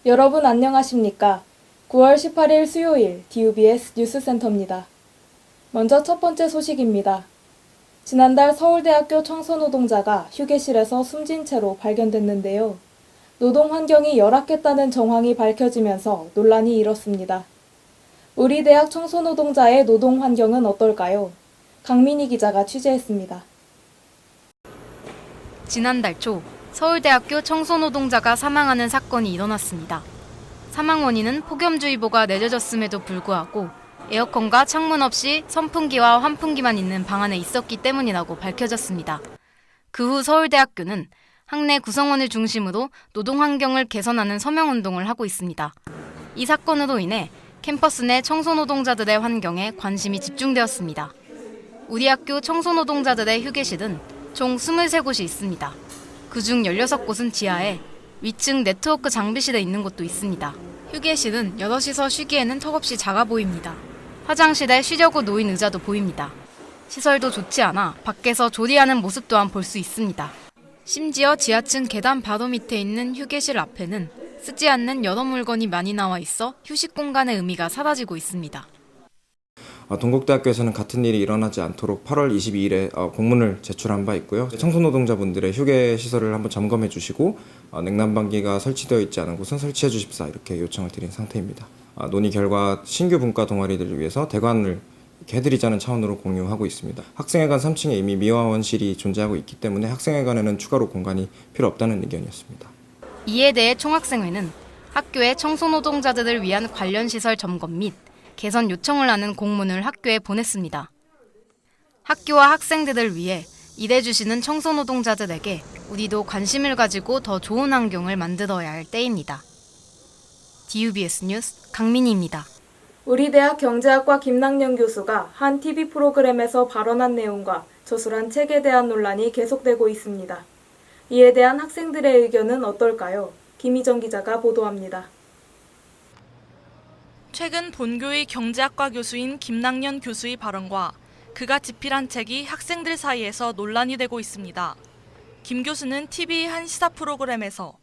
여러분 안녕하십니까? 9월 18일 수요일 DUBS 뉴스센터입니다. 먼저 첫 번째 소식입니다. 지난달 서울대학교 청소노동자가 휴게실에서 숨진 채로 발견됐는데요. 노동 환경이 열악했다는 정황이 밝혀지면서 논란이 일었습니다. 우리 대학 청소노동자의 노동 환경은 어떨까요? 강민희 기자가 취재했습니다. 지난달 초 서울대학교 청소노동자가 사망하는 사건이 일어났습니다. 사망 원인은 폭염주의보가 내려졌음에도 불구하고 에어컨과 창문 없이 선풍기와 환풍기만 있는 방 안에 있었기 때문이라고 밝혀졌습니다. 그 후 서울대학교는 학내 구성원을 중심으로 노동 환경을 개선하는 서명운동을 하고 있습니다. 이 사건으로 인해 캠퍼스 내 청소노동자들의 환경에 관심이 집중되었습니다. 우리 학교 청소노동자들의 휴게실은 총 23곳이 있습니다. 그중 16곳은 지하에 위층 네트워크 장비실에 있는 곳도 있습니다. 휴게실은 여럿이서 쉬기에는 턱없이 작아 보입니다. 화장실에 쉬려고 놓인 의자도 보입니다. 시설도 좋지 않아 밖에서 조리하는 모습 또한 볼 수 있습니다. 심지어 지하층 계단 바로 밑에 있는 휴게실 앞에는 쓰지 않는 여러 물건이 많이 나와 있어 휴식 공간의 의미가 사라지고 있습니다. 동국대학교에서는 같은 일이 일어나지 않도록 8월 22일에 공문을 제출한 바 있고요. 청소노동자분들의 휴게 시설을 한번 점검해 주시고 냉난방기가 설치되어 있지 않은 곳은 설치해 주십사 이렇게 요청을 드린 상태입니다. 논의 결과 신규 분과 동아리들을 위해서 대관을 해드리자는 차원으로 공유하고 있습니다. 학생회관 3층에 이미 미화원실이 존재하고 있기 때문에 학생회관에는 추가로 공간이 필요 없다는 의견이었습니다. 이에 대해 총학생회는 학교의 청소노동자들을 위한 관련 시설 점검 및 개선 요청을 하는 공문을 학교에 보냈습니다. 학교와 학생들을 위해 일해주시는 청소노동자들에게 우리도 관심을 가지고 더 좋은 환경을 만들어야 할 때입니다. DUBS 뉴스 강민희입니다. 우리 대학 경제학과 김낙연 교수가 한 TV 프로그램에서 발언한 내용과 저술한 책에 대한 논란이 계속되고 있습니다. 이에 대한 학생들의 의견은 어떨까요? 김희정 기자가 보도합니다. 최근 본교의 경제학과 교수인 김낙연 교수의 발언과 그가 집필한 책이 학생들 사이에서 논란이 되고 있습니다. 김 교수는 TV 한 시사 프로그램에서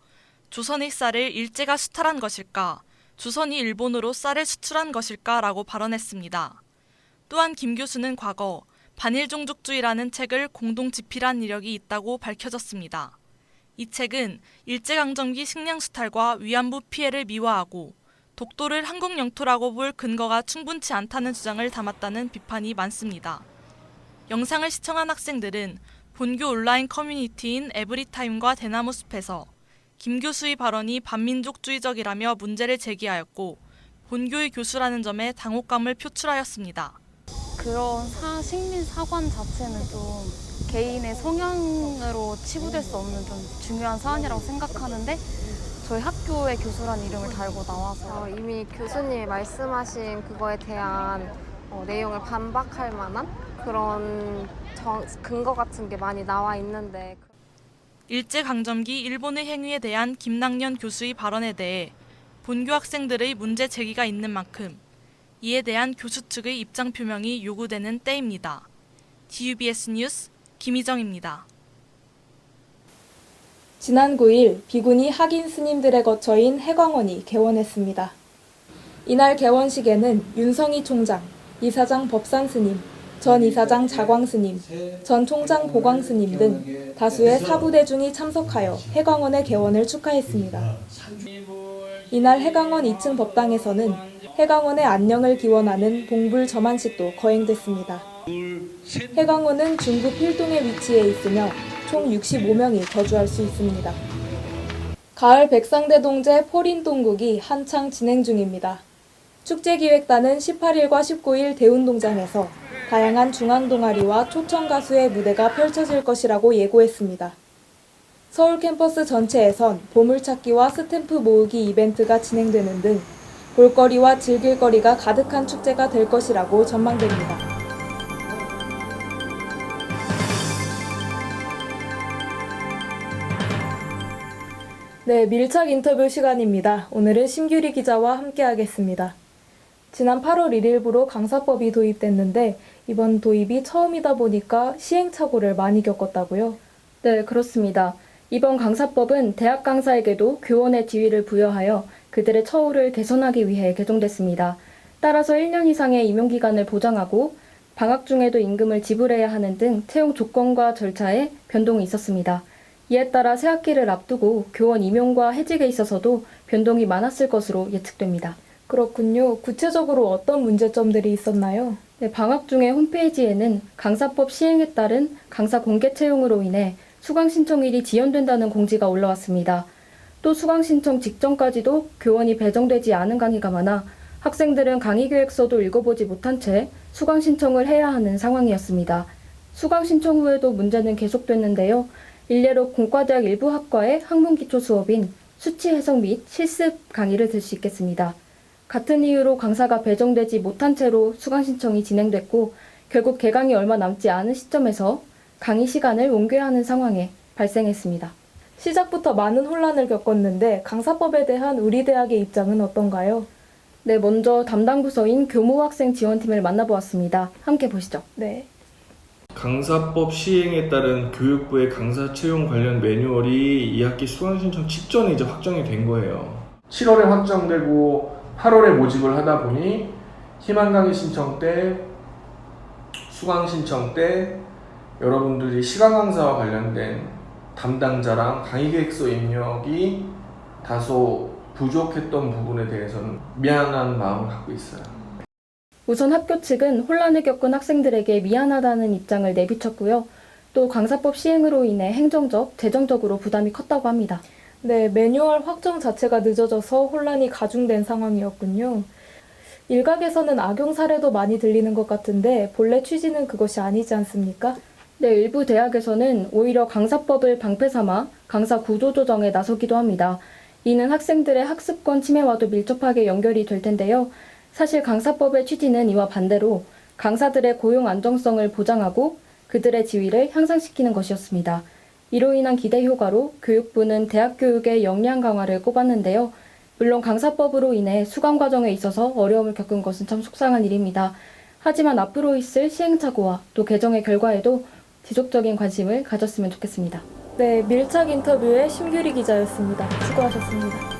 조선의 쌀을 일제가 수탈한 것일까, 조선이 일본으로 쌀을 수출한 것일까라고 발언했습니다. 또한 김 교수는 과거 반일종족주의라는 책을 공동 집필한 이력이 있다고 밝혀졌습니다. 이 책은 일제강점기 식량 수탈과 위안부 피해를 미화하고 독도를 한국 영토라고 볼 근거가 충분치 않다는 주장을 담았다는 비판이 많습니다. 영상을 시청한 학생들은 본교 온라인 커뮤니티인 에브리타임과 대나무숲에서 김 교수의 발언이 반민족주의적이라며 문제를 제기하였고 본교의 교수라는 점에 당혹감을 표출하였습니다. 그런 식민사관 자체는 좀 개인의 성향으로 치부될 수 없는 좀 중요한 사안이라고 생각하는데 저희 학교의 교수란 이름을 달고 나와서 이미 교수님이 말씀하신 그거에 대한 내용을 반박할 만한 그런 근거 같은 게 많이 나와 있는데 일제강점기 일본의 행위에 대한 김낙연 교수의 발언에 대해 본교 학생들의 문제 제기가 있는 만큼 이에 대한 교수 측의 입장 표명이 요구되는 때입니다. DUBS 뉴스 김희정입니다. 지난 9일 비구니 학인 스님들의 거처인 해광원이 개원했습니다. 이날 개원식에는 윤성희 총장, 이사장 법산 스님, 전 이사장 자광 스님, 전 총장 보광 스님 등 다수의 사부대중이 참석하여 해광원의 개원을 축하했습니다. 이날 해광원 2층 법당에서는 해광원의 안녕을 기원하는 봉불 점안식도 거행됐습니다. 해광원은 중구 필동에 위치해 있으며 총 65명이 거주할 수 있습니다. 가을 백상대동제 포린동국이 한창 진행 중입니다. 축제기획단은 18일과 19일 대운동장에서 다양한 중앙동아리와 초청가수의 무대가 펼쳐질 것이라고 예고했습니다. 서울 캠퍼스 전체에선 보물찾기와 스탬프 모으기 이벤트가 진행되는 등 볼거리와 즐길거리가 가득한 축제가 될 것이라고 전망됩니다. 네, 밀착 인터뷰 시간입니다. 오늘은 심규리 기자와 함께하겠습니다. 지난 8월 1일부로 강사법이 도입됐는데 이번 도입이 처음이다 보니까 시행착오를 많이 겪었다고요? 네, 그렇습니다. 이번 강사법은 대학 강사에게도 교원의 지위를 부여하여 그들의 처우를 개선하기 위해 개정됐습니다. 따라서 1년 이상의 임용기간을 보장하고 방학 중에도 임금을 지불해야 하는 등 채용 조건과 절차에 변동이 있었습니다. 이에 따라 새학기를 앞두고 교원 임용과 해직에 있어서도 변동이 많았을 것으로 예측됩니다. 그렇군요. 구체적으로 어떤 문제점들이 있었나요? 네, 방학 중에 홈페이지에는 강사법 시행에 따른 강사 공개 채용으로 인해 수강 신청일이 지연된다는 공지가 올라왔습니다. 또 수강 신청 직전까지도 교원이 배정되지 않은 강의가 많아 학생들은 강의 계획서도 읽어보지 못한 채 수강 신청을 해야 하는 상황이었습니다. 수강 신청 후에도 문제는 계속됐는데요. 일례로 공과대학 일부 학과의 학문 기초 수업인 수치 해석 및 실습 강의를 들 수 있겠습니다. 같은 이유로 강사가 배정되지 못한 채로 수강 신청이 진행됐고 결국 개강이 얼마 남지 않은 시점에서 강의 시간을 옮겨야 하는 상황에 발생했습니다. 시작부터 많은 혼란을 겪었는데 강사법에 대한 우리 대학의 입장은 어떤가요? 네, 먼저 담당 부서인 교무학생 지원팀을 만나보았습니다. 함께 보시죠. 네. 강사법 시행에 따른 교육부의 강사 채용 관련 매뉴얼이 2학기 수강 신청 직전에 이제 확정이 된 거예요. 7월에 확정되고 8월에 모집을 하다 보니 희망 강의 신청 때, 수강 신청 때 여러분들이 시간 강사와 관련된 담당자랑 강의 계획서 입력이 다소 부족했던 부분에 대해서는 미안한 마음을 갖고 있어요. 우선 학교 측은 혼란을 겪은 학생들에게 미안하다는 입장을 내비쳤고요. 또 강사법 시행으로 인해 행정적, 재정적으로 부담이 컸다고 합니다. 네, 매뉴얼 확정 자체가 늦어져서 혼란이 가중된 상황이었군요. 일각에서는 악용 사례도 많이 들리는 것 같은데 본래 취지는 그것이 아니지 않습니까? 네, 일부 대학에서는 오히려 강사법을 방패 삼아 강사 구조 조정에 나서기도 합니다. 이는 학생들의 학습권 침해와도 밀접하게 연결이 될 텐데요. 사실 강사법의 취지는 이와 반대로 강사들의 고용 안정성을 보장하고 그들의 지위를 향상시키는 것이었습니다. 이로 인한 기대 효과로 교육부는 대학 교육의 역량 강화를 꼽았는데요. 물론 강사법으로 인해 수강 과정에 있어서 어려움을 겪은 것은 참 속상한 일입니다. 하지만 앞으로 있을 시행착오와 또 개정의 결과에도 지속적인 관심을 가졌으면 좋겠습니다. 네, 밀착 인터뷰의 심규리 기자였습니다. 수고하셨습니다.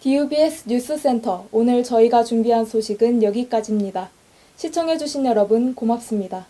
DUBS 뉴스센터, 오늘 저희가 준비한 소식은 여기까지입니다. 시청해주신 여러분 고맙습니다.